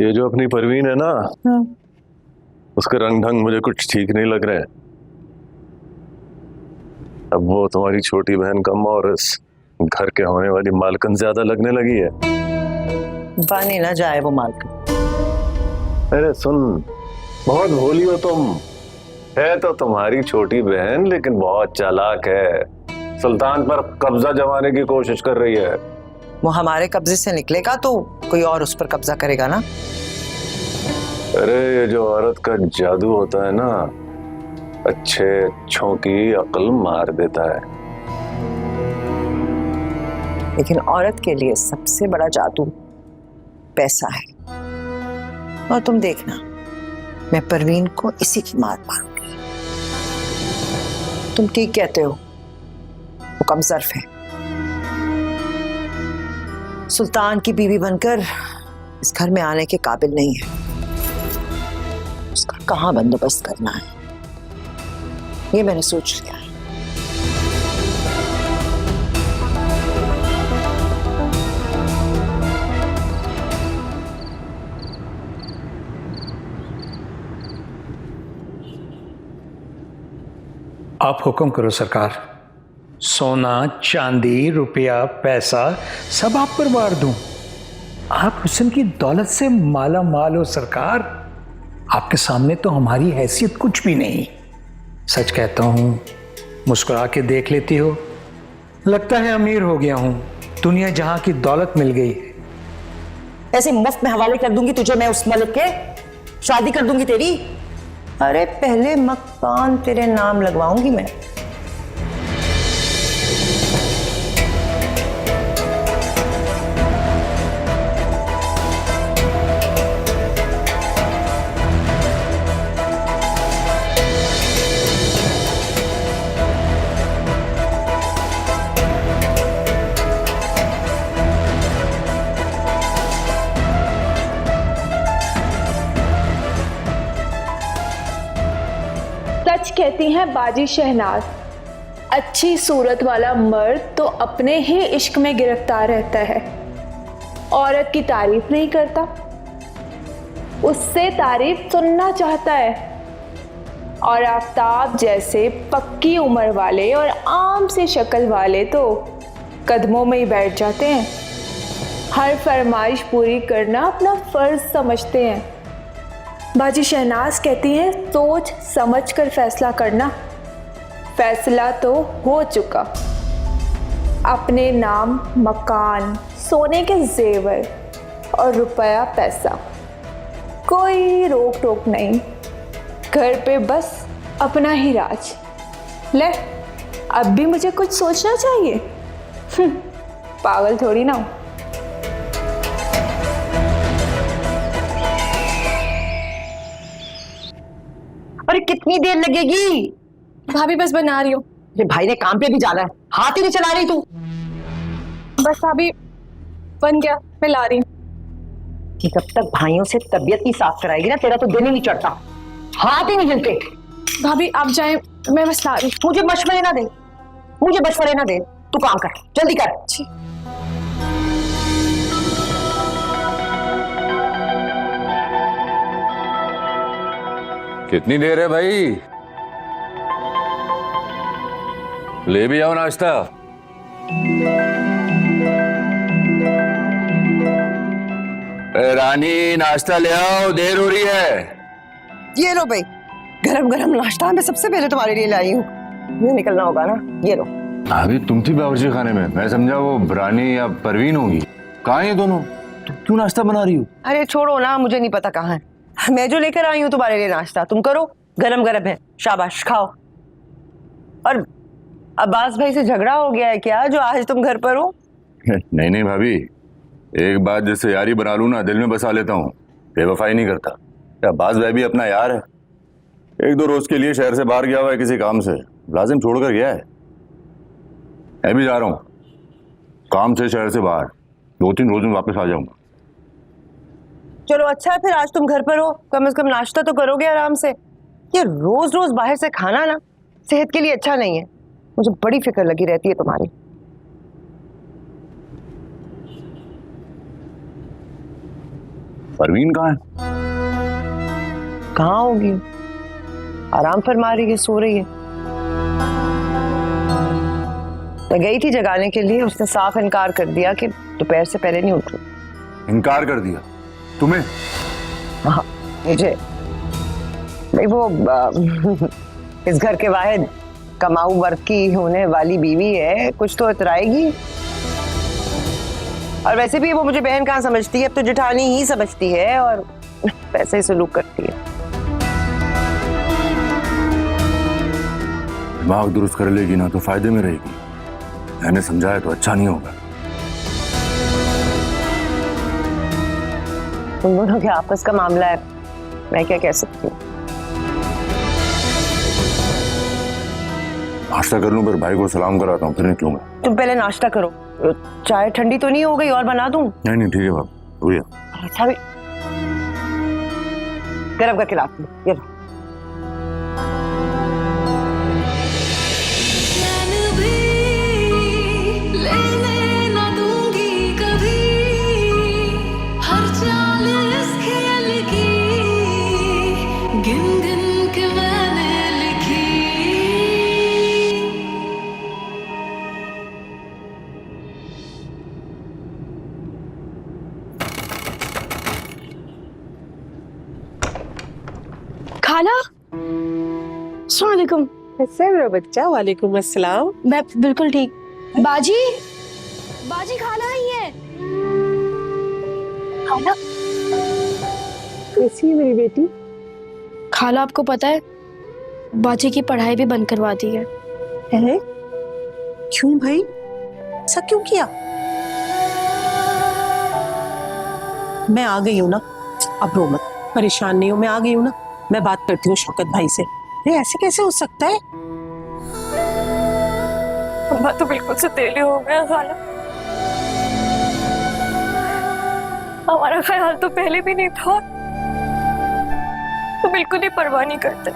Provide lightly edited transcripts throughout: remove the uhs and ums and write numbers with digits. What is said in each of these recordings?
ये जो अपनी परवीन है ना, उसके रंग ढंग मुझे कुछ ठीक नहीं लग रहे हैं। अब वो तुम्हारी छोटी बहन कम और इस घर के होने वाली मालकिन ज्यादा लगने लगी है। बने ना जाए वो मालकिन। अरे सुन, बहुत भोली हो तुम। है तो तुम्हारी छोटी बहन लेकिन बहुत चालाक है। सुल्तान पर कब्जा जमाने की कोशिश कर रही है। वो हमारे कब्जे से निकलेगा तो कोई और उस पर कब्जा करेगा ना। अरे ये जो औरत का जादू होता है ना, अच्छों की अक्ल मार देता है। लेकिन औरत के लिए सबसे बड़ा जादू पैसा है। और तुम देखना, मैं परवीन को इसी की मार मारूंगी। तुम ठीक कहते हो, वो कमजोर है। सुल्तान की बीवी बनकर इस घर में आने के काबिल नहीं है। उसका कहाँ बंदोबस्त करना है, ये मैंने सोच लिया है। आप हुक्म करो सरकार। सोना चांदी रुपया पैसा सब आप पर वार दूं। आप हुस्न की दौलत से माला माल हो सरकार। आपके सामने तो हमारी हैसियत कुछ भी नहीं। सच कहता हूं, मुस्कुरा के देख लेती हो, लगता है अमीर हो गया हूं। दुनिया जहां की दौलत मिल गई है। ऐसे मुफ्त में हवाले कर दूंगी तुझे मैं उस मलिक के, शादी कर दूंगी तेरी। अरे पहले मकान तेरे नाम लगवाऊंगी मैं। सच कहती हैं बाजी शहनाज, अच्छी सूरत वाला मर्द तो अपने ही इश्क में गिरफ्तार रहता है, औरत की तारीफ नहीं करता, उससे तारीफ सुनना चाहता है। और आफताब जैसे पक्की उम्र वाले और आम से शक्ल वाले तो कदमों में ही बैठ जाते हैं। हर फरमाइश पूरी करना अपना फर्ज समझते हैं। बाजी शहनाज कहती हैं, सोच समझ कर फैसला करना। फैसला तो हो चुका। अपने नाम मकान, सोने के जेवर और रुपया पैसा, कोई रोक टोक नहीं। घर पे बस अपना ही राज। ले, अब भी मुझे कुछ सोचना चाहिए। पागल थोड़ी ना हूं। अरे कितनी देर लगेगी? भाभी बस बना रही हूँ। ये भाई ने काम पे भी जाना है, हाथ ही नहीं चला रही तू। बस भाभी बन गया, मैं ला रही हूँ। जब तक भाइयों से तबीयत नहीं साफ कराएगी ना, तेरा तो दिन ही नहीं चढ़ता, हाथ ही नहीं हिलते। भाभी आप जाएं, मैं बस ला रही हूँ। मुझे मशवरे ना दे, मुझे मशवरे ना दे। तू काम कर, जल्दी कर। कितनी देर है भाई? ले भी आओ नाश्ता। रानी नाश्ता ले आओ, देर हो रही है। ये लो भाई, गरम गरम नाश्ता मैं सबसे पहले तुम्हारे लिए लाई हूँ। ये निकलना होगा ना, ये लो। अभी तुम थी बावर्ची खाने में, मैं समझा वो रानी या परवीन होगी। कहाँ है ये दोनों? तुम क्यों नाश्ता बना रही हो? अरे छोड़ो ना, मुझे नहीं पता कहाँ है। मैं जो लेकर आई हूँ तुम्हारे लिए नाश्ता, तुम करो, गरम गरम है, शाबाश खाओ। और अब्बास भाई से झगड़ा हो गया है क्या जो आज तुम घर पर हो? नहीं नहीं भाभी, एक बात जैसे यारी बना लूं ना, दिल में बसा लेता हूँ, बेवफाई नहीं करता। अब्बास भाई भी अपना यार है। एक दो रोज के लिए शहर से बाहर गया हुआ है किसी काम से, लाजिम छोड़कर गया है। मैं भी जा रहा हूँ काम से शहर से बाहर, 2-3 रोज में वापस आ जाऊंगा। चलो अच्छा है फिर, आज तुम घर पर हो, कम से कम नाश्ता तो करोगे आराम से। ये रोज रोज बाहर से खाना ना सेहत के लिए अच्छा नहीं है। मुझे बड़ी फिक्र लगी रहती है तुम्हारी। परवीन कहाँ है? कहाँ होगी? आराम फरमा रही है, सो रही है। मैं गई थी जगाने के लिए, उसने साफ इनकार कर दिया कि दोपहर से पहले नहीं उठू। इनकार कर दिया? तुम्हें? हाँ, मुझे। भाई वो इस घर के वाहिद कमाऊ वर्ग की होने वाली बीवी है, कुछ तो इतराएगी। और वैसे भी वो मुझे बहन कहाँ समझती है, अब तो जेठानी ही समझती है और वैसे ही सलूक करती है। दिमाग दुरुस्त कर लेगी ना तो फायदे में रहेगी। मैंने समझाया तो अच्छा नहीं होगा। तुम दोनों के आपस का मामला है, मैं क्या कह सकती हूँ। नाश्ता कर लूं, फिर भाई को सलाम कराता हूँ, फिर निकलूंगा। तुम पहले नाश्ता करो। चाय ठंडी तो नहीं हो गई, और बना दूं? नहीं नहीं ठीक है बाप, भैया। अच्छा भी गरम करके लाती हूँ, ये लो। खाला, अस्सलाम वालेकुम। कैसे हो बच्चा? वालेकुम अस्सलाम। मैं बिल्कुल ठीक। बाजी, बाजी खाला आई है। खाला, कैसी है मेरी बेटी? खाला आपको पता है बाजी की पढ़ाई भी बंद करवा दी है। है? क्यों भाई? ऐसा क्यों किया? मैं आ गई हूँ ना, अब रो मत, परेशान नहीं हो, मैं आ गई हूँ ना, मैं बात करती हूँ शौकत भाई से। अरे ऐसे कैसे हो सकता है? अम्मा तो बिल्कुल सतेले हो गया खाला। हमारा ख्याल तो पहले भी नहीं था, तो बिल्कुल ही परवाह नहीं करते।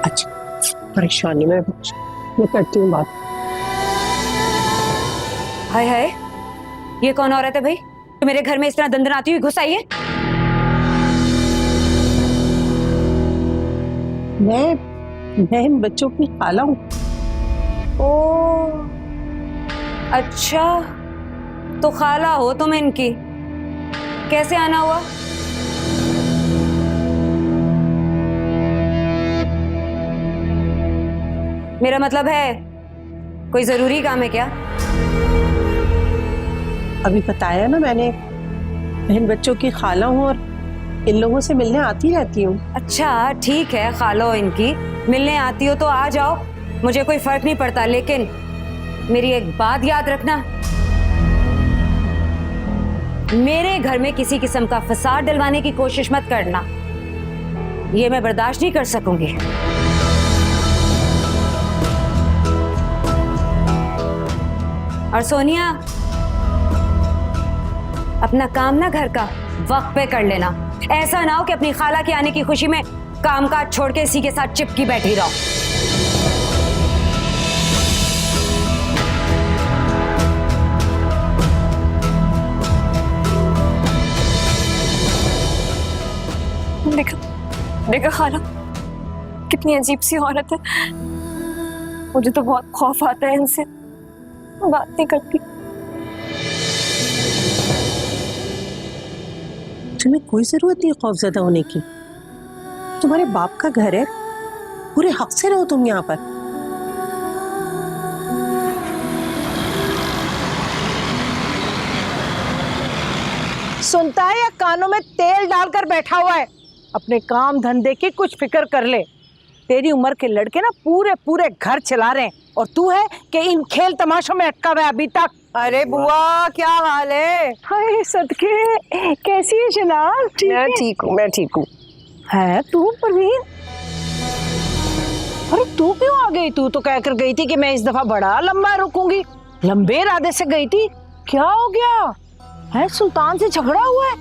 अच्छा परेशान नहीं, मैं करती हूँ बात। हाय हाय, ये कौन औरत है भाई तो मेरे घर में इस तरह दंदनाती हुई घुस आई है? मैं इन बच्चों की खाला हूँ। ओ अच्छा, तो खाला हो तुम इनकी। कैसे आना हुआ? मेरा मतलब है कोई जरूरी काम है क्या? अभी बताया ना मैंने, इन बच्चों की खाला हूँ और इन लोगों से मिलने आती रहती हूँ। अच्छा ठीक है, खालो इनकी, मिलने आती हो तो आ जाओ, मुझे कोई फर्क नहीं पड़ता। लेकिन मेरी एक बात याद रखना, मेरे घर में किसी किस्म का फसाद डलवाने की कोशिश मत करना, ये मैं बर्दाश्त नहीं कर सकूंगी। और सोनिया, अपना काम ना घर का वक्त पे कर लेना, ऐसा ना हो कि अपनी खाला के आने की खुशी में काम काज छोड़ के इसी के साथ चिपकी बैठी रहो। देखा खाला, कितनी अजीब सी औरत है। मुझे तो बहुत खौफ आता है इनसे, बात नहीं करती। तुम्हें कोई जरूरत नहीं खौफजदा होने की, तुम्हारे बाप का घर है, पूरे हक से रहो तुम यहाँ पर। सुनता है या कानों में तेल डालकर बैठा हुआ है? अपने काम धंधे की कुछ फिक्र कर ले। तेरी उम्र के लड़के ना पूरे पूरे घर चला रहे हैं और तू है कि इन खेल तमाशों में अटका हुआ है अभी तक। अरे बुआ, क्या हाल है? हाय सदके, कैसी है जनाब? मैं ठीक हूँ, मैं ठीक हूँ। है तू परवीन? अरे तू क्यों आ गई? तू तो कहकर गई थी कि मैं इस दफा बड़ा लंबा रुकूंगी, लंबे इरादे से गई थी। क्या हो गया है? सुल्तान से झगड़ा हुआ है?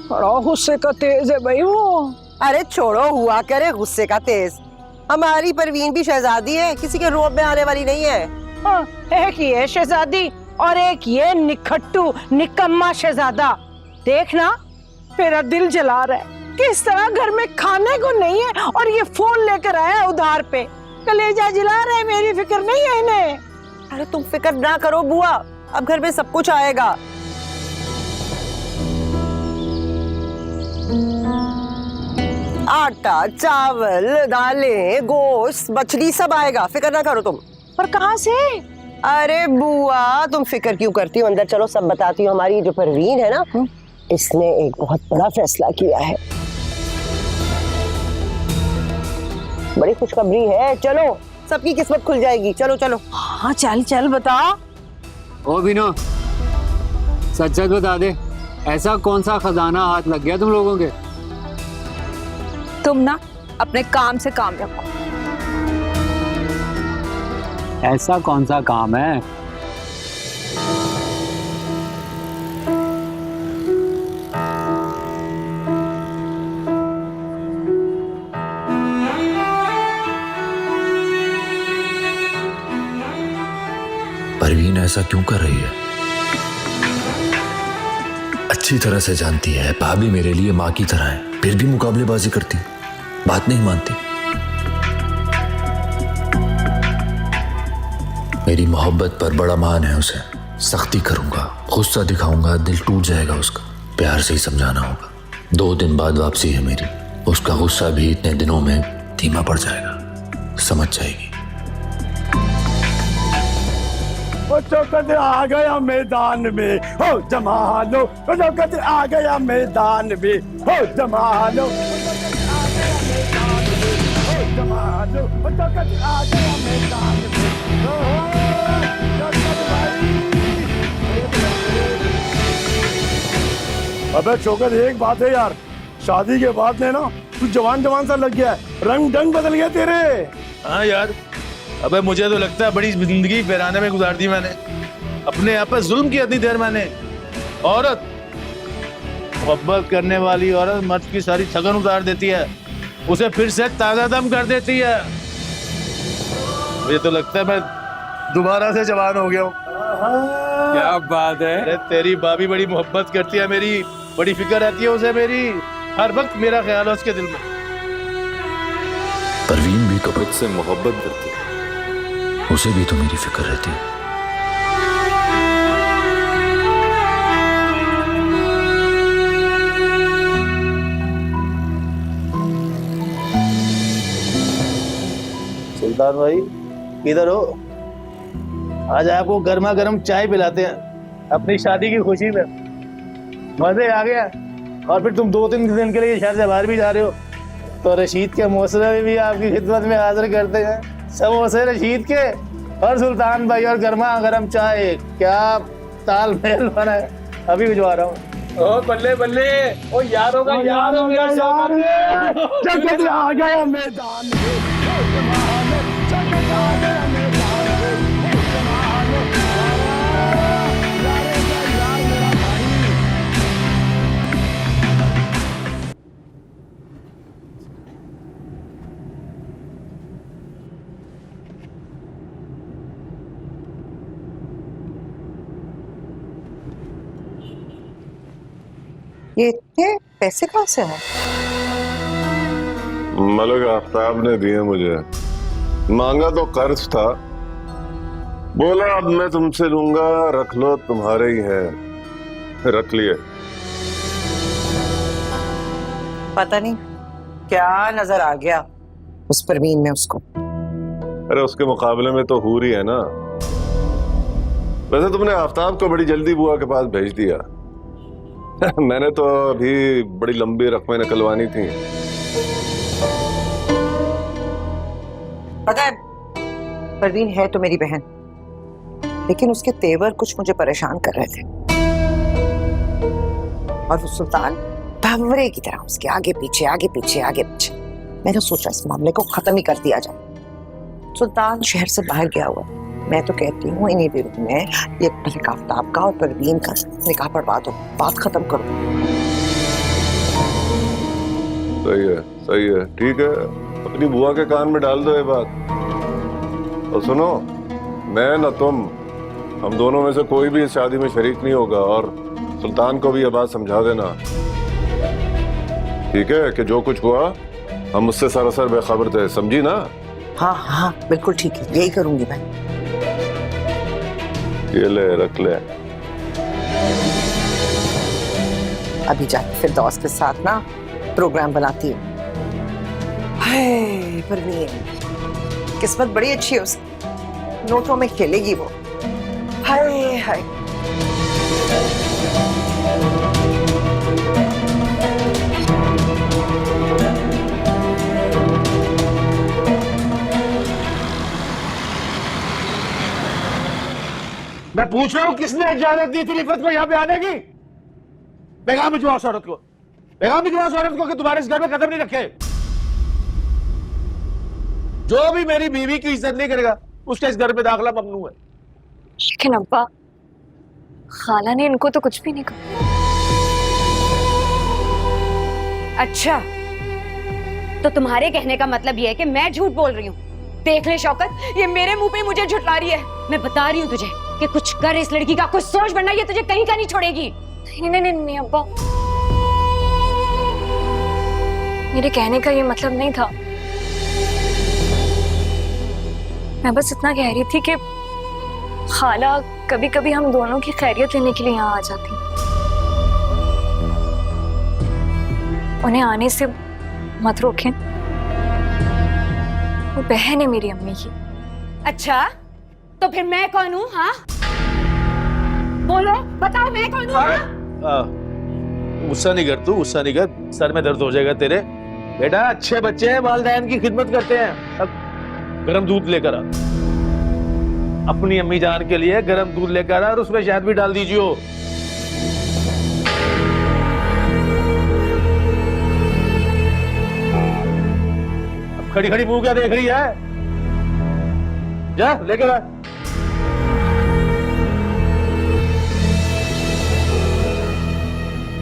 बड़ा गुस्से का तेज है भाई वो। अरे छोड़ो, हुआ करे गुस्से का तेज। हमारी परवीन भी शहजादी है, किसी के रोब में आने वाली नहीं है। हाँ, एक ये शहजादी और एक ये निखट्टू निकम्मा शहजादा। देखना मेरा दिल जला रहा है। किस तरह घर में खाने को नहीं है और ये फोन लेकर आया है उधार पे। कलेजा जला रहा है, मेरी फिक्र नहीं है इन्हें। अरे तुम फिक्र ना करो बुआ, अब घर में सब कुछ आएगा। आटा, चावल, दालें, गोश्त, मछली सब आएगा, फिक्र ना करो तुम। पर कहाँ से? अरे बुआ तुम फिक्र क्यों करती हो, अंदर चलो सब बताती हूँ। हमारी जो परवीन है ना, इसने एक बहुत बड़ा फैसला किया है, बड़ी खुशखबरी है। चलो सबकी किस्मत खुल जाएगी, चलो चलो। हाँ चल चल बता। ओ बिनो, सच सच बता दे, ऐसा कौन सा खजाना हाथ लग गया तुम लोगों के? तुम ना अपने काम से काम रखो। ऐसा कौन सा काम है? परवीन ऐसा क्यों कर रही है? अच्छी तरह से जानती है भाभी मेरे लिए माँ की तरह है, फिर भी मुकाबलेबाजी करती, बात नहीं मानती। मेरी मोहब्बत पर बड़ा मान है उसे, सख्ती करूंगा, गुस्सा दिखाऊंगा, दिल टूट जाएगा उसका। प्यार से ही समझाना होगा। 2 दिन बाद वापसी है मेरी, उसका गुस्सा भी इतने दिनों में धीमा पड़ जाएगा, समझ जाएगी। चौकत आ गया मैदान में, हो जमा लो। चौकत आ गया मैदान में, हो जमा लो। चौकत आ गया मैदान में। अबे चौकत एक बात है यार, शादी के बाद में ना तू जवान जवान सा लग गया है, रंग ढंग बदल गया तेरे। हाँ यार, अबे मुझे तो लगता है बड़ी जिंदगी फैराने में गुजार दी मैंने, अपने आप पर जुल्म किया इतनी देर मैंने। औरत, मोहब्बत करने वाली औरत मर्द की सारी थकन उतार देती है, उसे फिर से ताजा दम कर देती है। मुझे तो लगता है मैं दोबारा से जवान हो गया हूँ। क्या बात है? अरे तेरी भाभी बड़ी मोहब्बत करती है मेरी, बड़ी फिक्र रहती है उसे मेरी, हर वक्त मेरा ख्याल है उसके दिल में। परवीन भी कबूत से मोहब्बत करती है, उसे भी तो मेरी फिक्र रहती है। सुल्तान भाई किधर हो? आज आपको गर्मा गर्म चाय पिलाते हैं अपनी शादी की खुशी में। मजे आ गया। और फिर तुम 2-3 दिन के लिए शहर से बाहर भी जा रहे हो, तो रशीद के मौसरे भी आपकी खिदमत में हाजिर करते हैं। समोसे रशीद के और सुल्तान भाई और गर्मा गर्म चाय, क्या तालमेल बना है। अभी भिजवा रहा हूँ। ओ बल्ले बल्ले, ओ यार होगा यार हो गया यार। जगत आ गया मैदान में। ये इतने पैसे कहाँ से आए? मलिक आफ्ताब ने दिए मुझे, मांगा तो कर्ज था, बोला अब मैं तुमसे लूंगा, रख लो तुम्हारे ही है, रख लिए। पता नहीं क्या नजर आ गया उस परवीन में उसको। अरे उसके मुकाबले में तो हूर ही है ना। वैसे तुमने आफ्ताब को बड़ी जल्दी बुआ के पास भेज दिया। मैंने तो अभी बड़ी लंबी रकमें निकलवानी थी। पता है परवीन है तो मेरी बहन, लेकिन उसके तेवर कुछ मुझे परेशान कर रहे थे। और वो सुल्तान भंवरे की तरह उसके आगे पीछे आगे पीछे आगे पीछे। मैंने सोचा इस मामले को खत्म ही कर दिया जाए। सुल्तान शहर से बाहर गया हुआ, मैं तो कहती हूँ इन्हीं दिनों में ये मलिक आफ्ताब का और परवीन का निकाह पढ़वा दो, बात खत्म करो। सही है, ठीक है, अपनी बुआ के कान में डाल दो ये बात। और सुनो, मैं न तुम, हम दोनों में से कोई भी इस शादी में शरीक नहीं होगा। और सुल्तान को भी ये बात समझा देना, ठीक है, कि जो कुछ हुआ हम उससे सरासर बेखबर थे, समझी ना? हाँ हाँ बिल्कुल ठीक है, यही करूंगी भाई। ये ले, रख ले। अभी जाके फिर दोस्त के साथ ना प्रोग्राम बनाती हूँ। हाय परवीन, किस्मत बड़ी अच्छी है उसकी, नोटों में खेलेगी वो। हाय हाय। मैं पूछ रहा हूँ किसने इजाजत दी थी रिफत को यहाँ पे आने की? पैगाम भिजवाओ उस औरत को, पैगाम भिजवाओ उस औरत को कि तुम्हारे इस घर में कदम नहीं रखे। जो भी मेरी बीवी की इज्जत नहीं करेगा उसके इस घर में दाखिला ममनू है। लेकिन अब्बा, खाला ने इनको तो कुछ भी नहीं कहा। अच्छा, तो तुम्हारे कहने का मतलब ये है कि मैं झूठ बोल रही हूँ? देख ले शौकत, ये मेरे मुंह पे मुझे झुठला रही है। मैं बता रही हूँ तुझे कि कुछ कर इस लड़की का, कुछ सोच, वरना ये तुझे कहीं का नहीं छोड़ेगी। नहीं नहीं नहीं नहीं अब्बा, मेरे कहने का ये मतलब नहीं था। मैं बस इतना कह रही थी कि खाला कभी कभी हम दोनों की खैरियत लेने के लिए यहाँ आ जाती, उन्हें आने से मत रोकें, वो बहन है मेरी अम्मी की। अच्छा, तो फिर मैं कौन हूँ? हाँ बोलो, बताओ मैं कौन हूँ? गुस्सा नहीं कर तू, गुस्सा नहीं कर, सर में दर्द हो जाएगा तेरे। बेटा अच्छे बच्चे हैं, वालिदैन की खिदमत करते हैं। अब गरम दूध लेकर आ, अपनी अम्मी जान के लिए गरम दूध लेकर आ और उसमें शहद भी डाल दीजिए। अब खड़ी खड़ी मुंह क्या देख रही है? जा लेकर आ।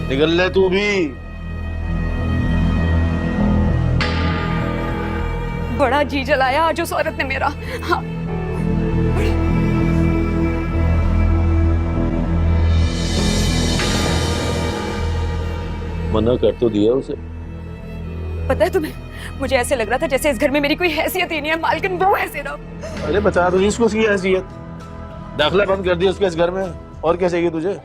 निकल ले तू भी। बड़ा जी जलाया आज उस औरत ने मेरा। हाँ। मना कर तो दिया उसे। पता है तुम्हें, मुझे ऐसे लग रहा था जैसे इस घर में मेरी कोई हैसियत ही नहीं है, मालकिन वो है सिर्फ। अरे बता दो इसको उसकी हैसियत, दाखिला बंद कर दिया उसके इस घर में, और क्या चाहिए तुझे?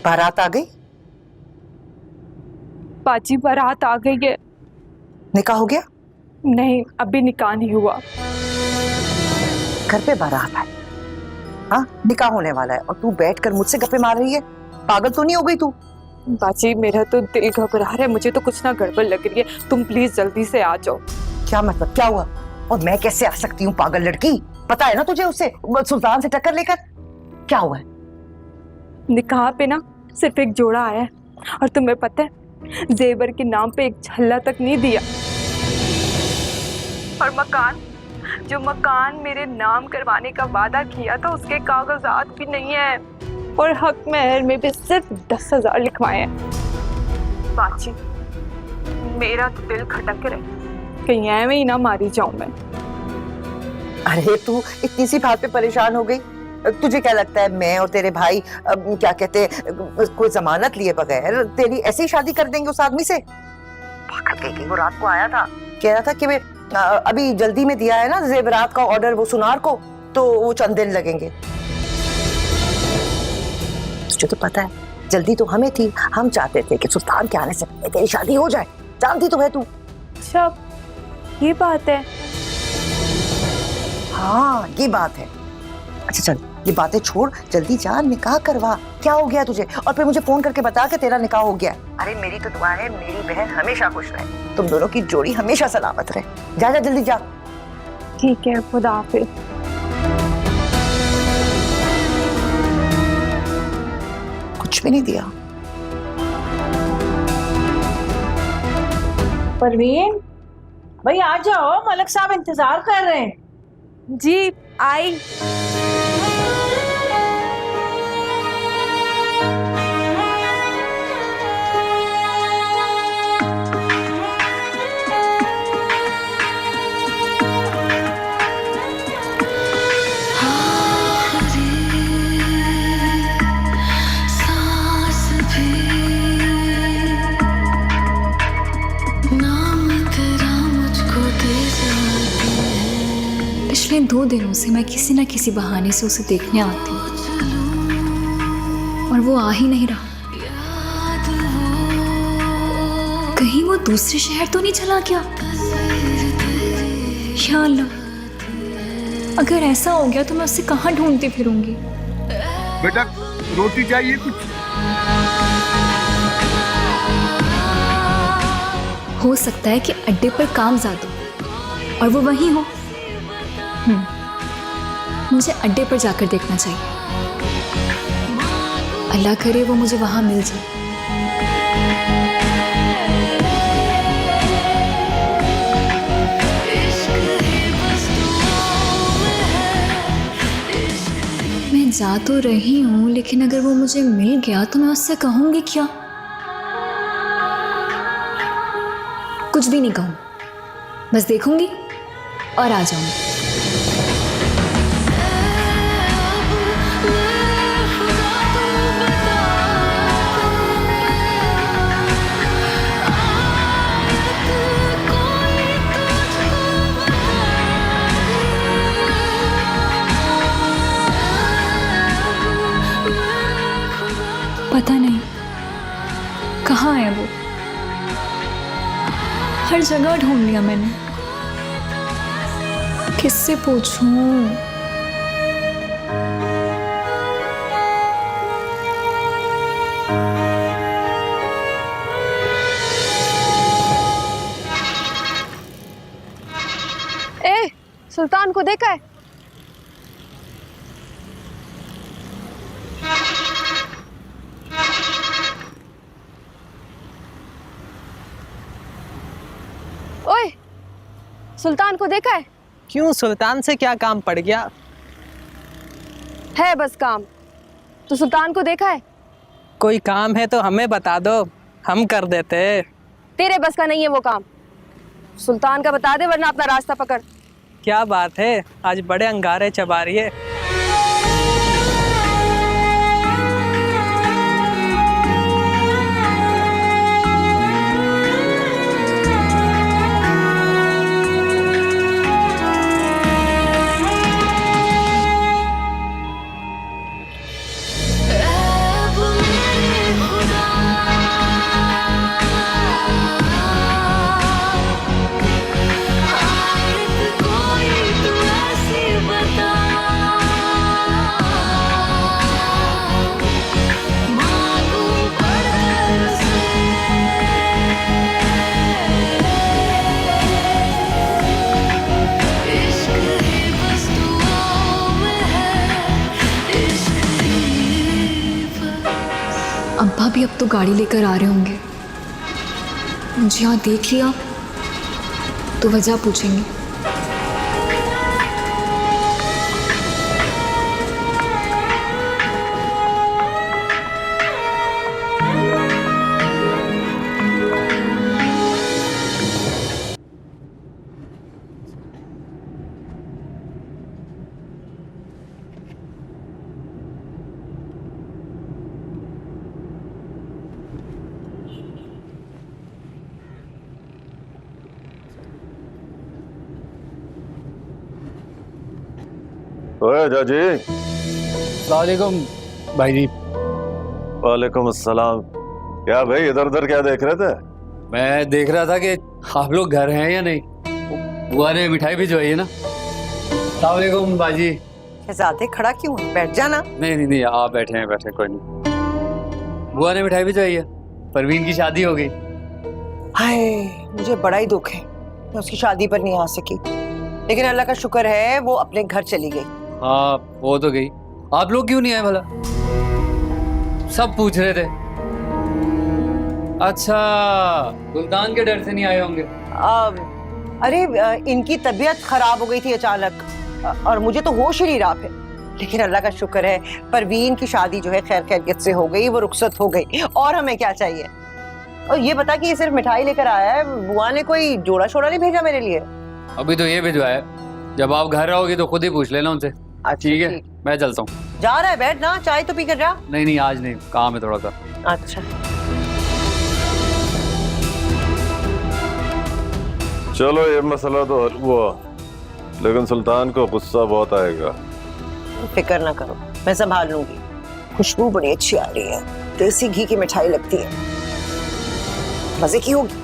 बारात आ गई? बाजी बारात आ गई है। निकाह हो गया? नहीं, अभी निकाह नहीं हुआ। घर पे बारात है, हाँ निकाह होने वाला है और तू बैठकर मुझसे गप्पे मार रही है? पागल तो नहीं हो गई तू? बाजी मेरा तो दिल घबरा रहा है, मुझे तो कुछ ना गड़बड़ लग रही है। तुम प्लीज जल्दी से आ जाओ। क्या मतलब, क्या हुआ? और मैं कैसे आ सकती हूँ पागल लड़की? पता है ना तुझे उससे सुल्तान से टक्कर लेकर क्या हुआ है? निकाह पे ना सिर्फ एक जोड़ा आया है और तुम्हें पता है जेबर के नाम पे एक झल्ला तक नहीं दिया। और मकान, जो मकान मेरे नाम करवाने का वादा किया था उसके कागजात भी नहीं है, और हक महर में भी सिर्फ 10,000 लिखवाए हैं। बाची, मेरा तो दिल खटक रहा, कहीं ऐਵੇਂ ही ना मारी जाऊं मैं। अरे तू इतनी सी बात पे परेशान हो गई? तुझे क्या लगता है मैं और तेरे भाई क्या कहते हैं कोई जमानत लिए बगैर तेरी ऐसे ही शादी कर देंगे उस आदमी से? पागल कहीं, वो रात को आया था, कह रहा था कि मैं अभी जल्दी में दिया है ना जेवरात का ऑर्डर वो सुनार को, तो वो चंद दिन लगेंगे। तुझे तो पता है जल्दी तो हमें थी, हम चाहते थे कि सुल्तान के आने से पहले तेरी शादी हो जाए, जानती तो है तू। अच्छा, ये बात है? हाँ ये बात है। अच्छा चल ये बातें छोड़, जल्दी जा निकाह करवा। क्या हो गया तुझे? और फिर मुझे फोन करके बता कि तेरा निकाह हो गया। अरे मेरी तो दुआ है मेरी बहन हमेशा खुश रहे, तुम दोनों की जोड़ी हमेशा सलामत रहे। जा जा जल्दी जा। ठीक है, खुदा हाफिज। कुछ भी नहीं दिया। परवीन भाई आ जाओ, मलक साहब इंतजार कर रहे हैं। जी आई। पिछले 2 दिनों से मैं किसी न किसी बहाने से उसे देखने आती हूँ और वो आ ही नहीं रहा। कहीं वो दूसरे शहर तो नहीं चला गया? या अल्लाह, अगर ऐसा हो गया तो मैं उसे कहाँ ढूंढती फिरूंगी? बेटा रोटी चाहिए कुछ? हो सकता है कि अड्डे पर काम ज्यादा हो और वो वहीं हो। मुझे अड्डे पर जाकर देखना चाहिए। अल्लाह करे वो मुझे वहां मिल जाए। मैं जा तो रही हूँ, लेकिन अगर वो मुझे मिल गया तो मैं उससे कहूंगी क्या? कुछ भी नहीं कहूँ, बस देखूंगी और आ जाऊंगी। पता नहीं कहाँ है वो। हर जगह ढूंढ लिया मैंने, किससे पूछूं? ए, सुल्तान को देखा है? ओए, सुल्तान को देखा है? क्यों, सुल्तान से क्या काम पड़ गया? है बस काम। तो सुल्तान को देखा है? कोई काम है तो हमें बता दो, हम कर देते। तेरे बस का नहीं है वो काम। सुल्तान का बता दे वरना अपना रास्ता पकड़। क्या बात है, आज बड़े अंगारे चबा रही है। अब्बा भी अब तो गाड़ी लेकर आ रहे होंगे। मुझे यहाँ देख लिया तो वजह पूछेंगे। ओए जाजी। वालेकुम भाई जी। वालेकुम अस्सलाम। क्या भाई इधर उधर क्या देख रहे थे? मैं देख रहा था कि आप लोग घर हैं या नहीं। बुआ ने मिठाई भिजवाई है ना। वालेकुम बाजी। शहजादे खड़ा क्यों है? बैठ जाना। नहीं आप बैठे हैं, बैठे, कोई नहीं। बुआ ने मिठाई भिजवाई है, परवीन की शादी हो गई। हाय, मुझे बड़ा ही दुख है, मैं उसकी शादी पर नहीं आ सकी, लेकिन अल्लाह का शुक्र है वो अपने घर चली गई। हाँ वो तो गई, आप लोग क्यों नहीं आए भला? सब पूछ रहे थे। अच्छा, सुल्तान के डर से नहीं आए होंगे। अरे इनकी तबीयत खराब हो गई थी अचानक और मुझे तो होश ही नहीं रहा फिर, लेकिन अल्लाह का शुक्र है परवीन की शादी जो है खैर खैरियत से हो गई, वो रुखसत हो गई, और हमें क्या चाहिए। और ये बता कि ये सिर्फ मिठाई लेकर आया है, बुआ ने कोई जोड़ा शोड़ा नहीं भेजा मेरे लिए? अभी तो ये भिजवाया, जब आप घर आओगे तो खुद ही पूछ लेना उनसे। ठीक है, मैं चलता हूँ। जा रहा है? बैठ ना, चाय तो पी कर जा। नहीं आज नहीं, काम है थोड़ा सा। अच्छा चलो ये मसला तो हल हुआ, लेकिन सुल्तान को गुस्सा बहुत आएगा। फिक्र ना करो, मैं संभाल लूंगी। खुशबू बड़ी अच्छी आ रही है, देसी घी की मिठाई लगती है, मजे की होगी।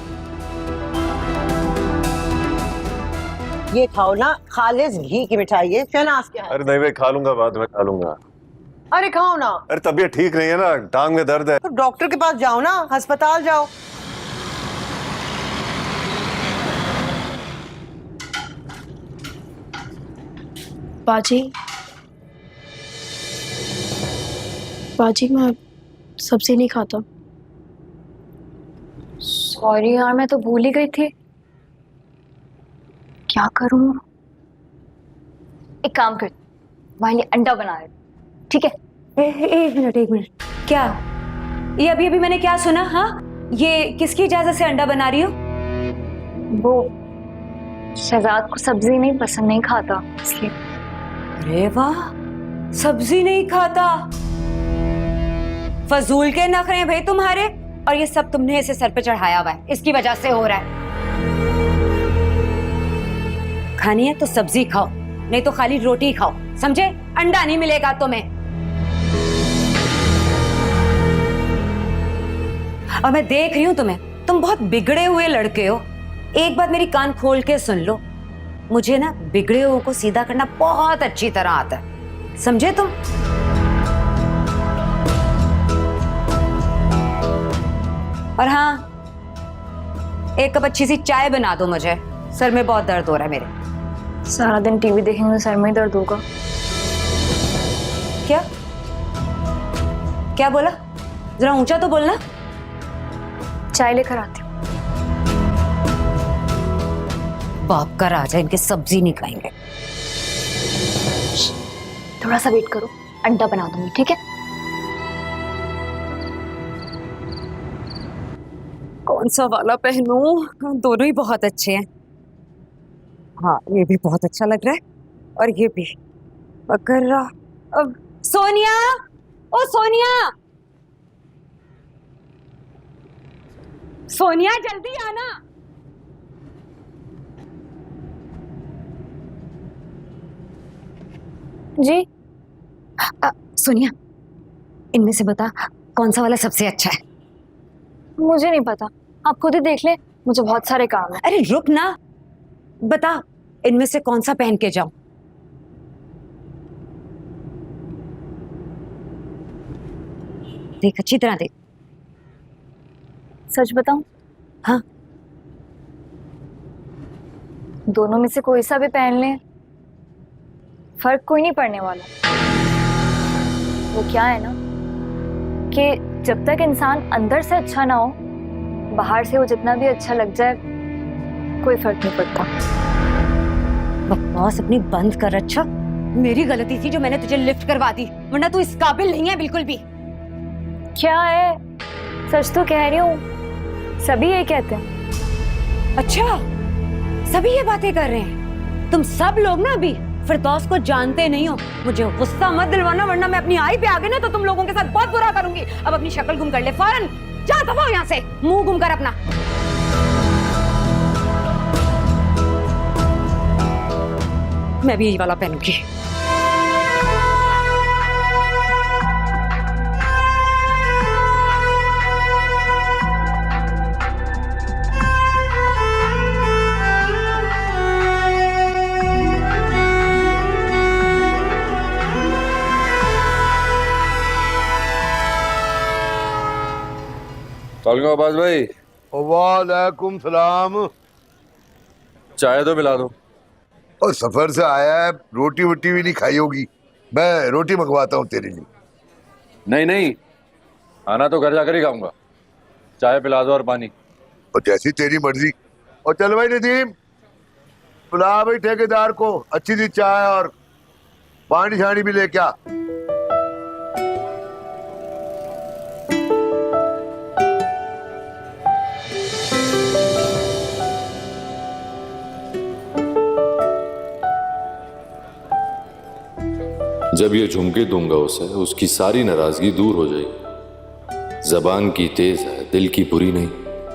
ये खाओ ना, खालिस घी की मिठाई है, शहनाज के हाथ। अरे नहीं भाई, खा लूंगा, बाद में खा लूंगा। अरे खाओ ना। अरे तबीयत ठीक नहीं है ना, टांग में दर्द है। तो डॉक्टर के पास जाओ ना, अस्पताल जाओ। बाजी, बाजी मैं सब्जी नहीं खाता। सॉरी यार, मैं तो भूल ही गई थी। क्या करूं? एक काम कर, वहां लिए अंडा बना रहे, ठीक है? एक मिनट, क्या ये अभी मैंने क्या सुना? हाँ, ये किसकी इजाजत से अंडा बना रही हो? वो शहजाद को सब्जी नहीं पसंद, नहीं खाता इसलिए। अरे वाह, सब्जी नहीं खाता, फजूल के नखरे हैं भाई तुम्हारे, और ये सब तुमने इसे सर पे चढ़ाया हुआ है, इसकी वजह से हो रहा है। खानी है तो सब्जी खाओ, नहीं तो खाली रोटी खाओ, समझे? अंडा नहीं मिलेगा तुम्हें। और मैं देख रही हूं तुम्हें, तुम बहुत बिगड़े हुए लड़के हो। एक बात मेरी कान खोल के सुन लो, मुझे ना बिगड़े हुए को सीधा करना बहुत अच्छी तरह आता है, समझे तुम? और हाँ, एक कप अच्छी सी चाय बना दो मुझे, सर में बहुत दर्द हो रहा है मेरे। सारा दिन टीवी देखेंगे, सर में दर्द होगा। क्या क्या बोला? जरा ऊंचा तो बोलना। चाय लेकर आती हूँ। बाप का राजा, इनके सब्जी नहीं खाएंगे। थोड़ा सा वेट करो, अंडा बना दूंगी, ठीक है? कौन सा वाला पहनूं? दोनों ही बहुत अच्छे हैं। हाँ, ये भी बहुत अच्छा लग रहा है, और ये भी। मगर अब सोनिया, ओ सोनिया, सोनिया जल्दी आना। जी सोनिया, इनमें से बता कौन सा वाला सबसे अच्छा है? मुझे नहीं पता, आप खुद ही देख ले, मुझे बहुत सारे काम है। अरे रुक ना, बता इनमें से कौन सा पहन के जाऊं? देख, अच्छी तरह देख। सच बताऊं? हाँ। दोनों में से कोई सा भी पहन ले, फर्क कोई नहीं पड़ने वाला। वो क्या है ना कि जब तक इंसान अंदर से अच्छा ना हो, बाहर से वो जितना भी अच्छा लग जाए, कोई फर्क नहीं पड़ता। बकवास अपनी बंद कर। अच्छा, मेरी गलती थी जो मैंने तुझे लिफ्ट करवा दी, वरना तू इस काबिल नहीं है बिल्कुल भी। क्या है, सच तो कह रही हूँ, सभी ये कहते हैं। अच्छा, सभी ये बातें कर रहे हैं? तुम सब लोग ना अभी फिरदौस को जानते नहीं हो। मुझे गुस्सा मत दिलवाना, वरना मैं अपनी आई पे आ गई ना तो तुम लोगों के साथ बहुत बुरा करूंगी। अब अपनी शक्ल गुम कर ले फौरन, जा दबाओ यहाँ से, मुंह गुम कर अपना। मैं भी यही वाला पहनूंगी। वालेकुम अब्बास भाई। वालेकुम सलाम। चाय तो पिला दो। और सफर से आया है, रोटी वोटी भी नहीं खाई होगी। मैं रोटी मंगवाता हूँ तेरे लिए। नहीं नहीं, खाना तो घर जाकर ही खाऊंगा। चाय पिला दो और पानी। और जैसी तेरी मर्जी। और चल भाई नदीम, बुला भाई ठेकेदार को अच्छी सी चाय और पानी शानी भी लेके आ। जब ये झुमके दूंगा उसे, उसकी सारी नाराजगी दूर हो जाएगी। जबान की तेज है, दिल की बुरी नहीं,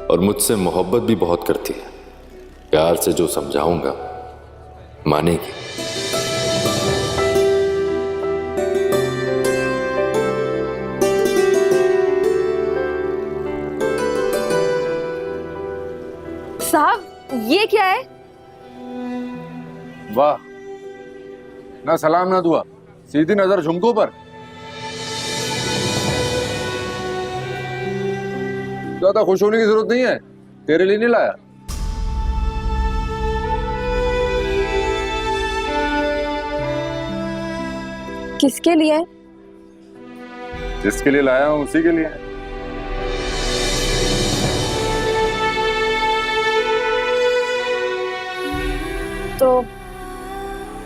और मुझसे मोहब्बत भी बहुत करती है। प्यार से जो समझाऊंगा मानेगी। साहब ये क्या है? वाह, ना सलाम ना दुआ, सीधी नजर झुमकों पर। ज्यादा खुश होने की जरूरत नहीं है, तेरे लिए नहीं लाया। किसके लिए? जिसके लिए लाया हूं उसी के लिए। तो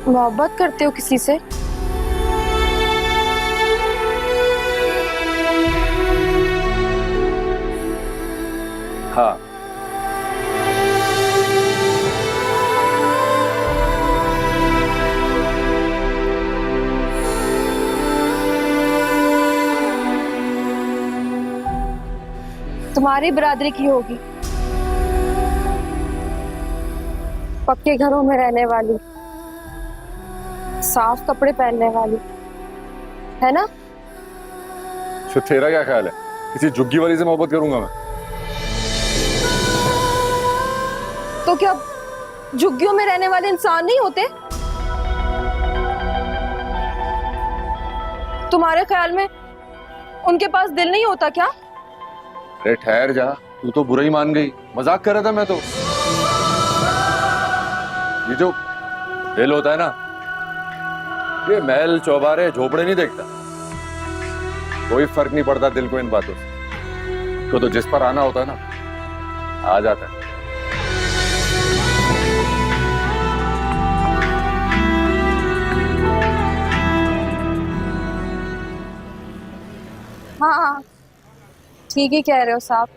मोहब्बत करते हो किसी से? हाँ। तुम्हारी बिरादरी की होगी, पक्के घरों में रहने वाली, साफ कपड़े पहनने वाली, है ना? तो तेरा क्या ख्याल है, किसी झुग्गी वाली से मोहब्बत करूंगा मैं? तो क्या झुग्गियों में रहने वाले इंसान नहीं होते? तुम्हारे ख्याल में उनके पास दिल नहीं होता क्या? अरे ठहर जा, तू तो बुरा ही मान गई। मजाक कर रहा था मैं तो। ये जो दिल होता है ना, ये महल चौबारे झोपड़े नहीं देखता। कोई फर्क नहीं पड़ता दिल को इन बातों से। तो जिस पर आना होता है ना, आ जाता है। हाँ ठीक ही कह रहे हो साहब।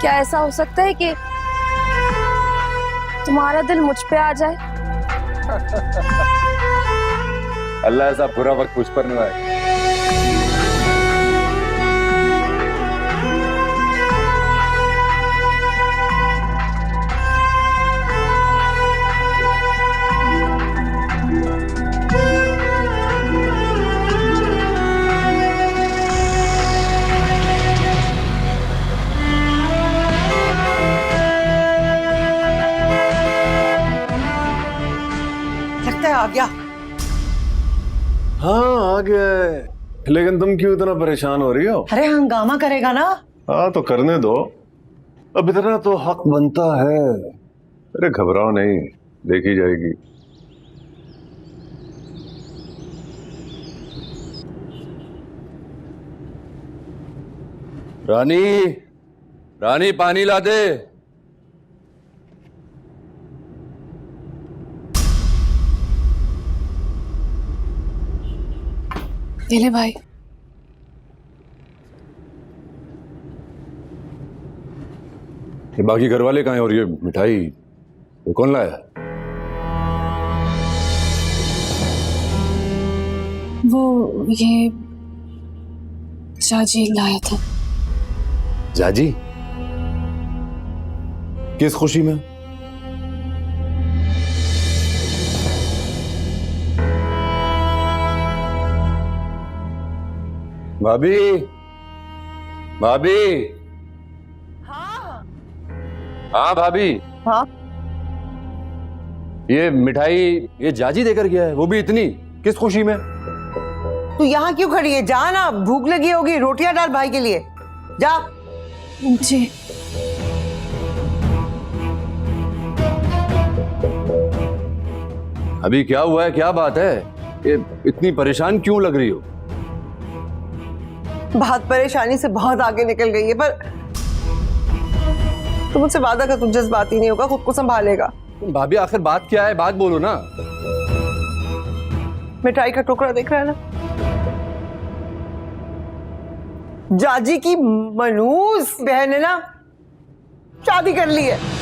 क्या ऐसा हो सकता है कि तुम्हारा दिल मुझ पे आ जाए? अल्लाह ऐसा बुरा वक्त मुझ पर नहीं आए। आ गया। हाँ आ गया है, लेकिन तुम क्यों इतना परेशान हो रही हो? अरे हंगामा करेगा ना। हाँ तो करने दो, अब इतना तो हक बनता है। अरे घबराओ नहीं, देखी जाएगी। रानी, रानी पानी ला दे। ले भाई। ये बाकी घर वाले कहाँ हैं और ये मिठाई ये कौन लाया? वो ये जाजी लाया था। जाजी? किस खुशी में? भाभी, भाभी। हाँ भाभी। हाँ ये मिठाई ये जाजी देकर गया है, वो भी इतनी, किस खुशी में? तू यहाँ क्यों खड़ी है? जा ना, भूख लगी होगी, रोटियां डाल भाई के लिए, जा। जी। अभी क्या हुआ है, क्या बात है? ये इतनी परेशान क्यों लग रही हो? बहुत परेशानी से बहुत आगे निकल गई है, पर तू मुझसे वादा कर, तू जज्बाती नहीं होगा, खुद को संभालेगा। भाभी आखिर बात क्या है, बात बोलो ना। मिठाई का टुकड़ा देख रहा है ना, जाजी की मनूस बहन है ना, शादी कर ली है।